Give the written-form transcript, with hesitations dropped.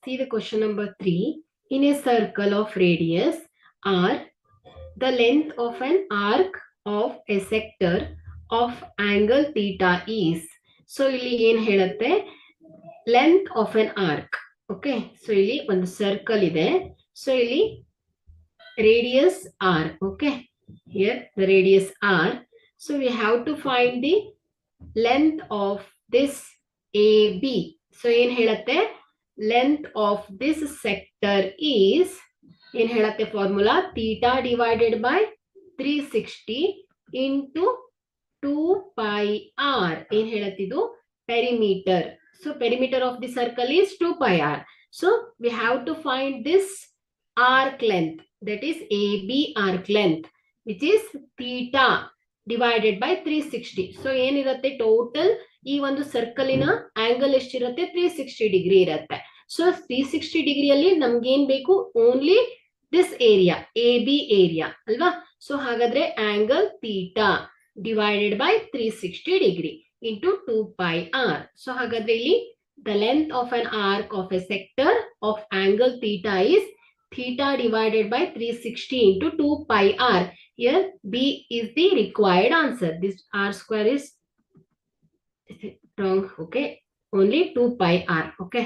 See the question number 3. In a circle of radius r, the length of an arc of a sector of angle theta is. So ಇಲ್ಲಿ ಏನ್ ಹೇಳುತ್ತೆ, length of an arc. Okay, so ಇಲ್ಲಿ ಒಂದು circle ಇದೆ. So ಇಲ್ಲಿ radius R. Okay, here the radius R. So we have to find the length of this A B. So ಏನ್ ಹೇಳುತ್ತೆ, length of this sector is, ಏನ್ ಹೇಳುತ್ತೆ formula, theta divided by 360 into 2 pi r. ಏನ್ ಹೇಳತ್ತಿದು, perimeter. So perimeter of the circle is 2 pi r. So we have to find this arc length, that is A B arc length, which is theta divided by 360. So ಏನಿರುತ್ತೆ total ಈ ಒಂದು ಸರ್ಕಲಿನ angle ಎಷ್ಟಿರುತ್ತೆ, 360 degree ಇರುತ್ತೆ. So 360 ಡಿಗ್ರಿಯಲ್ಲಿ ನಮ್ಗೆ ಏನ್ ಬೇಕು, only this area, A B area ಅಲ್ವಾ. ಸೊ ಹಾಗಾದ್ರೆ angle theta divided by 360 degree into 2 pi r. So ಹಾಗಾದ್ರೆ ಇಲ್ಲಿ the length of an arc of a sector of angle theta is theta divided by 360 into 2 pi r. Here B is the required answer. This r square is wrong. Okay, only 2 pi r. Okay.